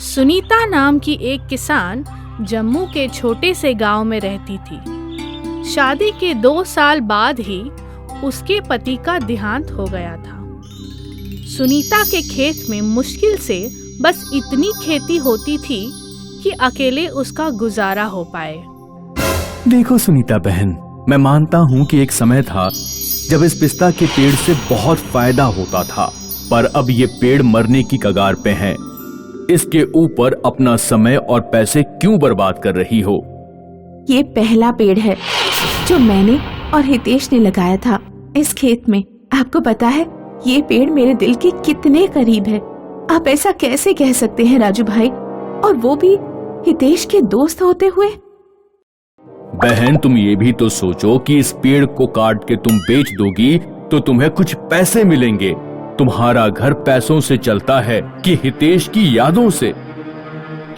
सुनीता नाम की एक किसान जम्मू के छोटे से गांव में रहती थी। शादी के 2 साल बाद ही उसके पति का देहांत हो गया था। सुनीता के खेत में मुश्किल से बस इतनी खेती होती थी कि अकेले उसका गुजारा हो पाए। देखो सुनीता बहन, मैं मानता हूँ कि एक समय था जब इस पिस्ता के पेड़ से बहुत फायदा होता था, पर अब ये पेड़ मरने की कगार पे है। इसके ऊपर अपना समय और पैसे क्यों बर्बाद कर रही हो? ये पहला पेड़ है जो मैंने और हितेश ने लगाया था इस खेत में। आपको पता है ये पेड़ मेरे दिल के कितने करीब है। आप ऐसा कैसे कह सकते हैं राजू भाई, और वो भी हितेश के दोस्त होते हुए? बहन, तुम ये भी तो सोचो कि इस पेड़ को काट के तुम बेच दोगी तो तुम्हें कुछ पैसे मिलेंगे। तुम्हारा घर पैसों से चलता है कि हितेश की यादों से?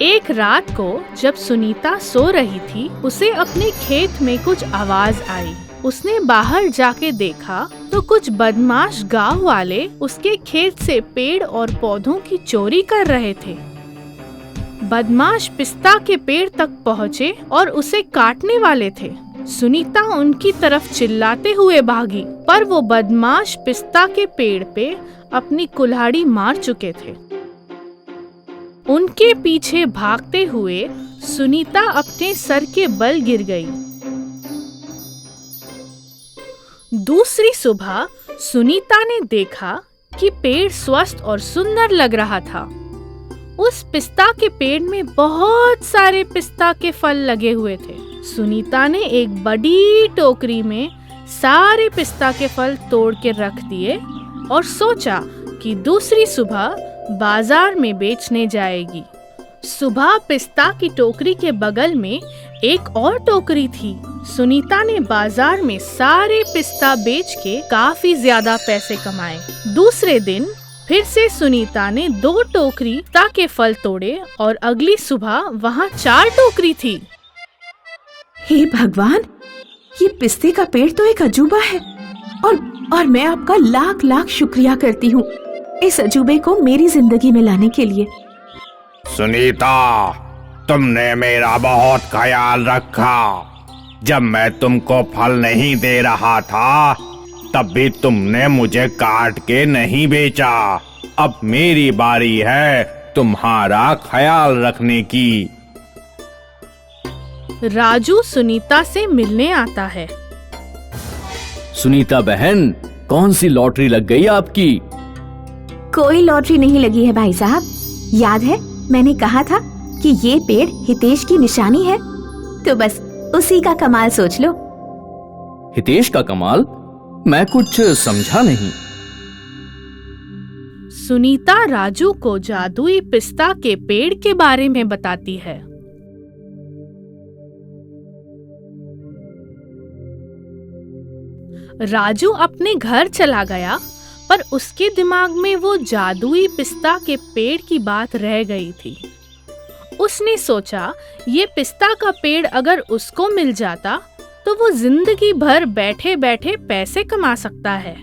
एक रात को जब सुनीता सो रही थी, उसे अपने खेत में कुछ आवाज आई। उसने बाहर जाके देखा तो कुछ बदमाश गांव वाले उसके खेत से पेड़ और पौधों की चोरी कर रहे थे। बदमाश पिस्ता के पेड़ तक पहुँचे और उसे काटने वाले थे। सुनीता उनकी तरफ चिल्लाते हुए भागी, पर वो बदमाश पिस्ता के पेड़ पे अपनी कुल्हाड़ी मार चुके थे। उनके पीछे भागते हुए सुनीता अपने सर के बल गिर गई। दूसरी सुबह सुनीता ने देखा कि पेड़ स्वस्थ और सुंदर लग रहा था। उस पिस्ता के पेड़ में बहुत सारे पिस्ता के फल लगे हुए थे। सुनीता ने एक बड़ी टोकरी में सारे पिस्ता के फल तोड़ के रख दिए और सोचा कि दूसरी सुबह बाजार में बेचने जाएगी। सुबह पिस्ता की टोकरी के बगल में एक और टोकरी थी। सुनीता ने बाजार में सारे पिस्ता बेच के काफी ज्यादा पैसे कमाए। दूसरे दिन फिर से सुनीता ने 2 टोकरी पिस्ता के फल तोड़े और अगली सुबह वहाँ 4 टोकरी थी। हे भगवान, ये पिस्ते का पेड़ तो एक अजूबा है और मैं आपका लाख लाख शुक्रिया करती हूँ इस अजूबे को मेरी जिंदगी में लाने के लिए। सुनीता, तुमने मेरा बहुत ख्याल रखा। जब मैं तुमको फल नहीं दे रहा था तब भी तुमने मुझे काट के नहीं बेचा। अब मेरी बारी है तुम्हारा ख्याल रखने की। राजू सुनीता से मिलने आता है। सुनीता बहन, कौन सी लॉटरी लग गई आपकी? कोई लॉटरी नहीं लगी है भाई साहब। याद है मैंने कहा था कि ये पेड़ हितेश की निशानी है, तो बस उसी का कमाल सोच लो। हितेश का कमाल? मैं कुछ समझा नहीं। सुनीता राजू को जादुई पिस्ता के पेड़ के बारे में बताती है। राजू अपने घर चला गया, पर उसके दिमाग में वो जादुई पिस्ता के पेड़ की बात रह गई थी। उसने सोचा ये पिस्ता का पेड़ अगर उसको मिल जाता तो वो जिंदगी भर बैठे बैठे पैसे कमा सकता है।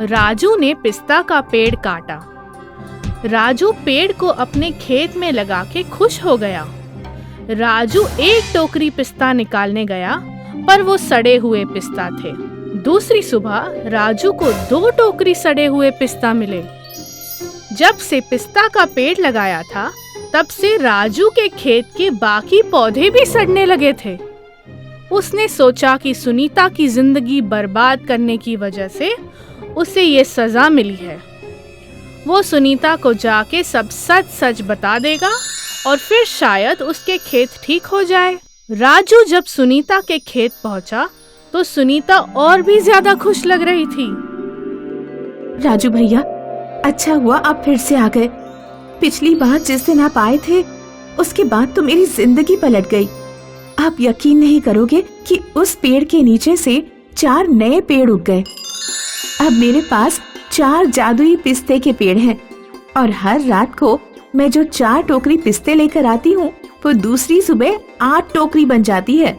राजू ने पिस्ता का पेड़ काटा। राजू पेड़ को अपने खेत में लगा के खुश हो गया। राजू एक टोकरी पिस्ता निकालने गया, पर वो सड़े हुए पिस्ता थे। दूसरी सुबह राजू को 2 टोकरी सड़े हुए पिस्ता मिले। जब से पिस्ता का पेड़ लगाया था, तब से राजू के खेत के बाकी पौधे भी सड़ने लगे थे। उसने सोचा कि सुनीता की जिंदगी बर्बाद करने की वजह से उसे ये सजा मिली है। वो सुनीता को जाके सब सच सच बता देगा और फिर शायद उसके खेत ठीक हो जाए। राजू जब सुनीता के खेत पहुंचा तो सुनीता और भी ज्यादा खुश लग रही थी। राजू भैया, अच्छा हुआ आप फिर से आ गए। पिछली बार जिस दिन आप आए थे उसके बाद तो मेरी जिंदगी पलट गई। आप यकीन नहीं करोगे कि उस पेड़ के नीचे से 4 नए पेड़ उग गए। अब मेरे पास 4 जादुई पिस्ते के पेड़ हैं और हर रात को मैं जो 4 टोकरी पिस्ते लेकर आती हूँ वो दूसरी सुबह 8 टोकरी बन जाती है।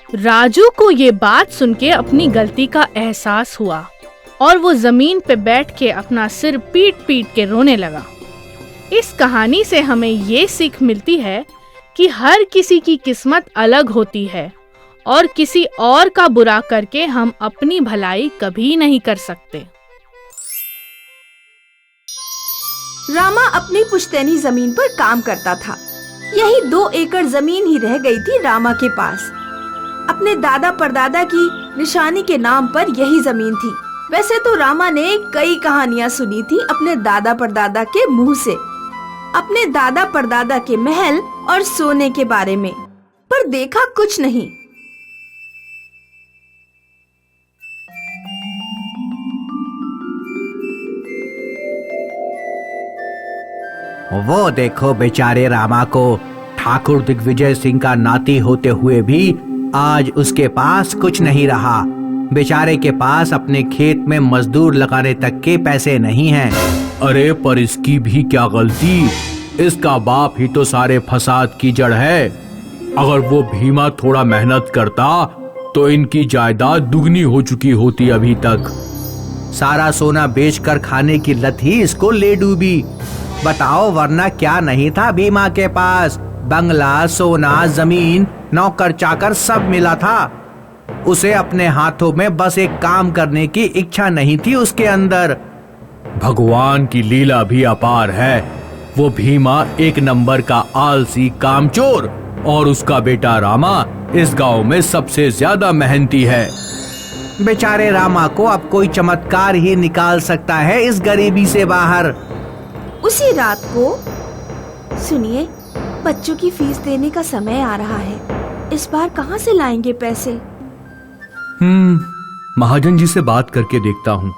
राजू को ये बात सुन के अपनी गलती का एहसास हुआ और वो जमीन पे बैठ के अपना सिर पीट पीट के रोने लगा। इस कहानी से हमें ये सीख मिलती है कि हर किसी की किस्मत अलग होती है और किसी और का बुरा करके हम अपनी भलाई कभी नहीं कर सकते। रामा अपनी पुश्तैनी जमीन पर काम करता था। यही 2 एकड़ जमीन ही रह गई थी रामा के पास। अपने दादा परदादा की निशानी के नाम पर यही जमीन थी। वैसे तो रामा ने कई कहानियां सुनी थी अपने दादा परदादा के मुंह से, अपने दादा परदादा के महल और सोने के बारे में, पर देखा कुछ नहीं। वो देखो बेचारे रामा को, ठाकुर दिग्विजय सिंह का नाती होते हुए भी आज उसके पास कुछ नहीं रहा। बेचारे के पास अपने खेत में मजदूर लगाने तक के पैसे नहीं हैं। अरे पर इसकी भी क्या गलती, इसका बाप ही तो सारे फसाद की जड़ है। अगर वो भीमा थोड़ा मेहनत करता तो इनकी जायदाद दुगनी हो चुकी होती अभी तक। सारा सोना बेचकर खाने की लत ही इसको ले डूबी। बताओ वरना क्या नहीं था भीमा के पास? बंगला, सोना, जमीन, नौकर चाकर सब मिला था। उसे अपने हाथों में बस एक काम करने की इच्छा नहीं थी उसके अंदर। भगवान की लीला भी अपार है। वो भीमा 1 नंबर का आलसी कामचोर और उसका बेटा रामा इस गांव में सबसे ज्यादा मेहनती है। बेचारे रामा को अब कोई चमत्कार ही निकाल सकता है इस गरीबी से बाहर। उसी रात को, सुनिए, बच्चों की फीस देने का समय आ रहा है। इस बार कहाँ से लाएंगे पैसे? महाजन जी से बात करके देखता हूँ,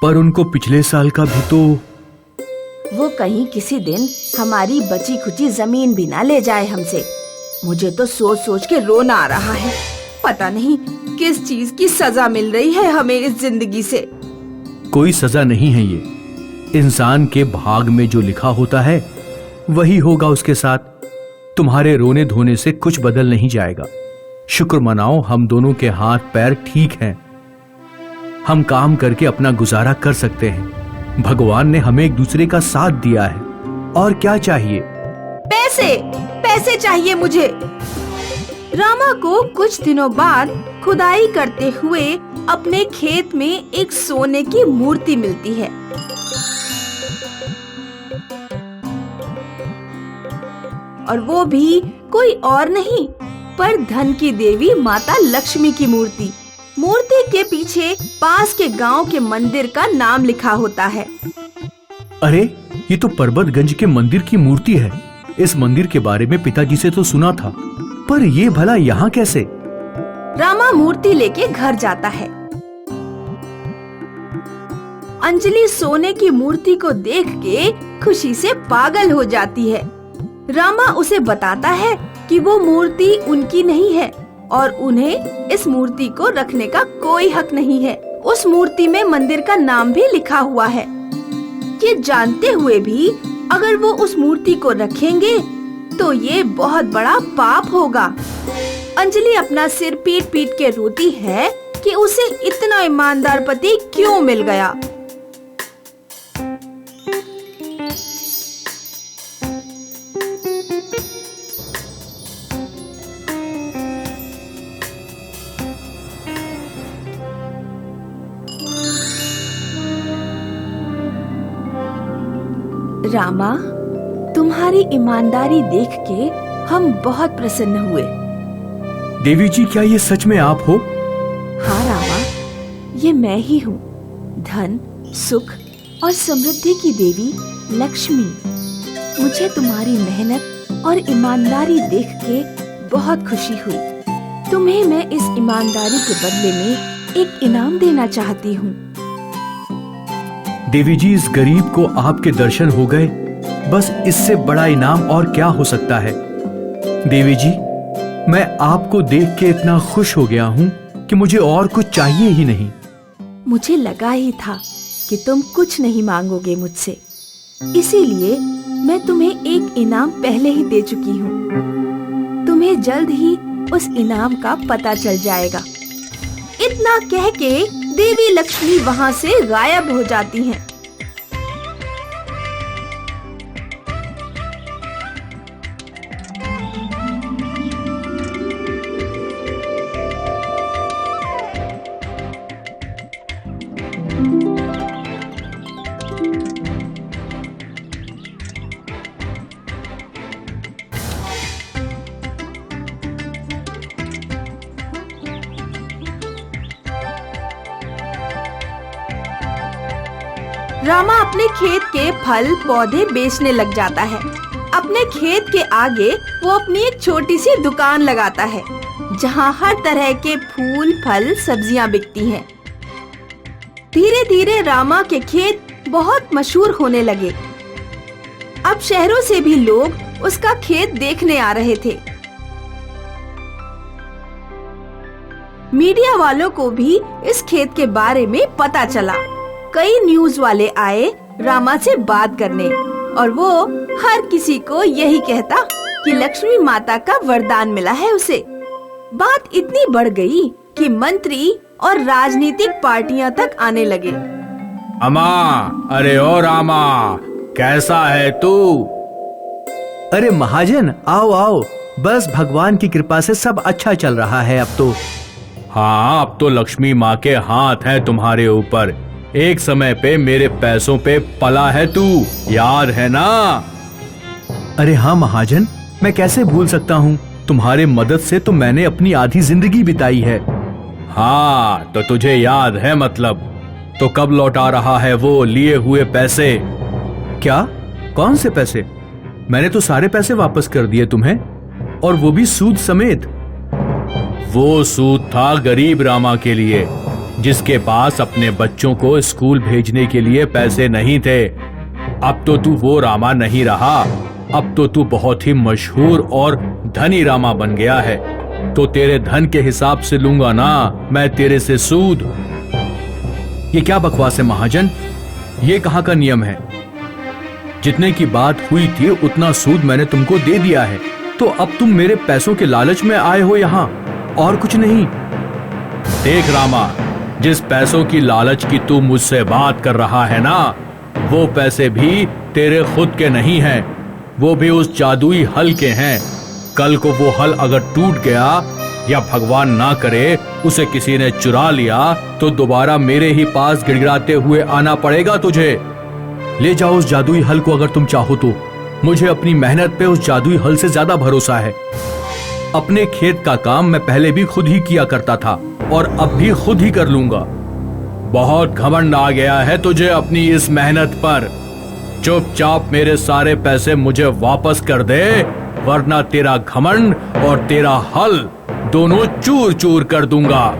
पर उनको पिछले साल का भी तो। वो कहीं किसी दिन हमारी बची खुची जमीन भी ना ले जाए हमसे। मुझे तो सोच सोच के रोना आ रहा है। पता नहीं किस चीज की सजा मिल रही है हमें इस जिंदगी से। कोई सजा नहीं है ये, इंसान के भाग में जो लिखा होता है वही होगा उसके साथ। तुम्हारे रोने धोने से कुछ बदल नहीं जाएगा। शुक्र मनाओ हम दोनों के हाथ पैर ठीक हैं। हम काम करके अपना गुजारा कर सकते हैं। भगवान ने हमें एक दूसरे का साथ दिया है, और क्या चाहिए? पैसे, पैसे चाहिए मुझे। रामा को कुछ दिनों बाद खुदाई करते हुए अपने खेत में एक सोने की मूर्ति मिलती है। और वो भी कोई और नहीं पर धन की देवी माता लक्ष्मी की मूर्ति। मूर्ति के पीछे पास के गांव के मंदिर का नाम लिखा होता है। अरे ये तो पर्वतगंज के मंदिर की मूर्ति है। इस मंदिर के बारे में पिताजी से तो सुना था, पर ये भला यहाँ कैसे? रामा मूर्ति लेके घर जाता है। अंजलि सोने की मूर्ति को देख के खुशी से पागल हो जाती है। रामा उसे बताता है कि वो मूर्ति उनकी नहीं है और उन्हें इस मूर्ति को रखने का कोई हक नहीं है। उस मूर्ति में मंदिर का नाम भी लिखा हुआ है। ये जानते हुए भी अगर वो उस मूर्ति को रखेंगे तो ये बहुत बड़ा पाप होगा। अंजलि अपना सिर पीट पीट के रोती है कि उसे इतना ईमानदार पति क्यों मिल गया। रामा, तुम्हारी ईमानदारी देख के हम बहुत प्रसन्न हुए। देवी जी, क्या ये सच में आप हो? हाँ रामा, ये मैं ही हूँ, धन, सुख और समृद्धि की देवी लक्ष्मी। मुझे तुम्हारी मेहनत और ईमानदारी देख के बहुत खुशी हुई। तुम्हें मैं इस ईमानदारी के बदले में एक इनाम देना चाहती हूँ। देवी जी, इस गरीब को आपके दर्शन हो गए, बस इससे बड़ा इनाम और क्या हो सकता है। देवी जी, मैं आपको देख के इतना खुश हो गया हूँ कि मुझे और कुछ चाहिए ही नहीं। मुझे लगा ही था कि तुम कुछ नहीं मांगोगे मुझसे, इसीलिए मैं तुम्हें एक इनाम पहले ही दे चुकी हूँ। तुम्हें जल्द ही उस इनाम का पता चल जाएगा। इतना कह के देवी लक्ष्मी वहाँ से गायब हो जाती हैं। रामा अपने खेत के फल पौधे बेचने लग जाता है। अपने खेत के आगे वो अपनी एक छोटी सी दुकान लगाता है, जहाँ हर तरह के फूल, फल, सब्जियाँ बिकती हैं। धीरे धीरे रामा के खेत बहुत मशहूर होने लगे। अब शहरों से भी लोग उसका खेत देखने आ रहे थे। मीडिया वालों को भी इस खेत के बारे में पता चला। कई न्यूज वाले आए रामा से बात करने, और वो हर किसी को यही कहता कि लक्ष्मी माता का वरदान मिला है उसे। बात इतनी बढ़ गई कि मंत्री और राजनीतिक पार्टियां तक आने लगे। रामा, अरे ओ रामा, कैसा है तू? अरे महाजन, आओ आओ, बस भगवान की कृपा से सब अच्छा चल रहा है अब तो। हाँ, अब तो लक्ष्मी माँ के हाथ है तुम्हारे ऊपर। एक समय पे मेरे पैसों पे पला है तू, याद है ना? अरे हाँ महाजन, मैं कैसे भूल सकता हूँ। तुम्हारे मदद से तो मैंने अपनी आधी जिंदगी बिताई है। हाँ, तो तुझे याद है मतलब। तो कब लौटा रहा है वो लिए हुए पैसे? क्या? कौन से पैसे? मैंने तो सारे पैसे वापस कर दिए तुम्हें, और वो भी सूद समेत। वो सूद था गरीब रामा के लिए, जिसके पास अपने बच्चों को स्कूल भेजने के लिए पैसे नहीं थे। अब तो तू वो रामा नहीं रहा, अब तो तू बहुत ही मशहूर और धनी रामा बन गया है। तो तेरे धन के हिसाब से लूंगा ना मैं तेरे से सूद। ये क्या बकवास है महाजन? ये कहाँ का नियम है? जितने की बात हुई थी उतना सूद मैंने तुमको दे दिया है, तो अब तुम मेरे पैसों के लालच में आए हो यहाँ, और कुछ नहीं। देख रामा, जिस पैसों की लालच की तू मुझसे बात कर रहा है ना, वो पैसे भी तेरे खुद के नहीं हैं, वो भी उस जादुई हल के हैं। कल को वो हल अगर टूट गया या भगवान ना करे उसे किसी ने चुरा लिया, तो दोबारा मेरे ही पास गिड़गिड़ाते हुए आना पड़ेगा तुझे। ले जाओ उस जादुई हल को अगर तुम चाहो तो। मुझे अपनी मेहनत पे उस जादुई हल से ज्यादा भरोसा है। अपने खेत का काम मैं पहले भी खुद ही किया करता था, और अब भी खुद ही कर लूंगा। बहुत घमंड आ गया है तुझे अपनी इस मेहनत पर। चुपचाप मेरे सारे पैसे मुझे वापस कर दे, वरना तेरा घमंड और तेरा हल दोनों चूर चूर कर दूंगा।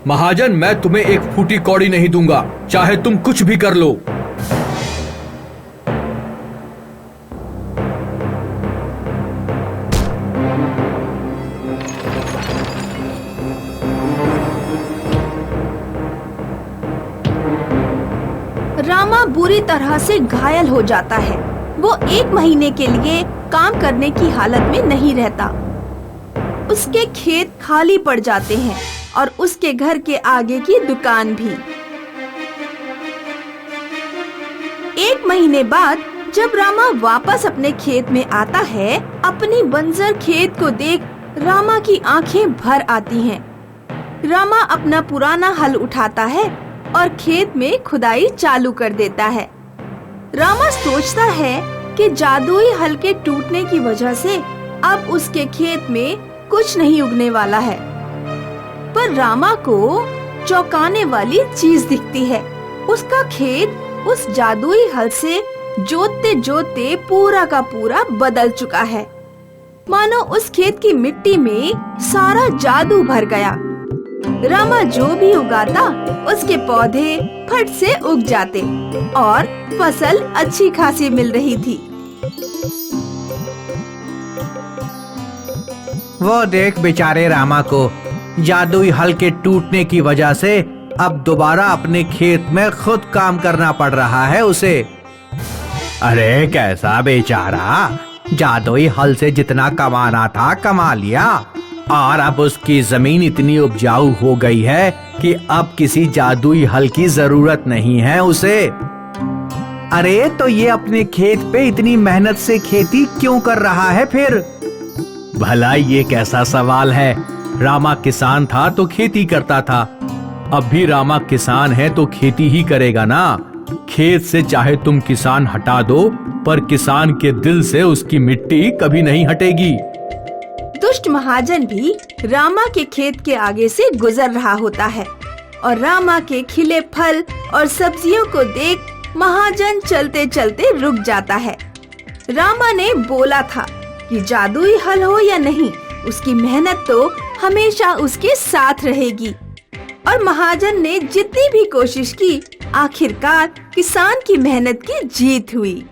महाजन, मैं तुम्हें एक फूटी कौड़ी नहीं दूंगा, चाहे तुम कुछ भी कर लो। रामा बुरी तरह से घायल हो जाता है। वो 1 महीने के लिए काम करने की हालत में नहीं रहता। उसके खेत खाली पड़ जाते हैं और उसके घर के आगे की दुकान भी। 1 महीने बाद जब रामा वापस अपने खेत में आता है, अपनी बंजर खेत को देख रामा की आंखें भर आती हैं। रामा अपना पुराना हल उठाता है और खेत में खुदाई चालू कर देता है। रामा सोचता है कि जादुई हल के टूटने की वजह से अब उसके खेत में कुछ नहीं उगने वाला है। पर रामा को चौंकाने वाली चीज दिखती है। उसका खेत उस जादुई हल से जोतते जोतते पूरा का पूरा बदल चुका है। मानो उस खेत की मिट्टी में सारा जादू भर गया। रामा जो भी उगाता उसके पौधे फट से उग जाते और फसल अच्छी खासी मिल रही थी। वो देख बेचारे रामा को, जादुई हल के टूटने की वजह से अब दोबारा अपने खेत में खुद काम करना पड़ रहा है उसे। अरे कैसा बेचारा, जादुई हल से जितना कमाना था कमा लिया, और अब उसकी जमीन इतनी उपजाऊ हो गई है कि अब किसी जादुई हल की जरूरत नहीं है उसे। अरे तो ये अपने खेत पे इतनी मेहनत से खेती क्यों कर रहा है फिर? भला ये कैसा सवाल है? रामा किसान था तो खेती करता था, अब भी रामा किसान है तो खेती ही करेगा ना। खेत से चाहे तुम किसान हटा दो, पर किसान के दिल से उसकी मिट्टी कभी नहीं हटेगी। दुष्ट महाजन भी रामा के खेत के आगे से गुजर रहा होता है और रामा के खिले फल और सब्जियों को देख महाजन चलते चलते रुक जाता है। रामा ने बोला था कि जादुई हल हो या नहीं, उसकी मेहनत तो हमेशा उसके साथ रहेगी। और महाजन ने जितनी भी कोशिश की, आखिरकार किसान की मेहनत की जीत हुई।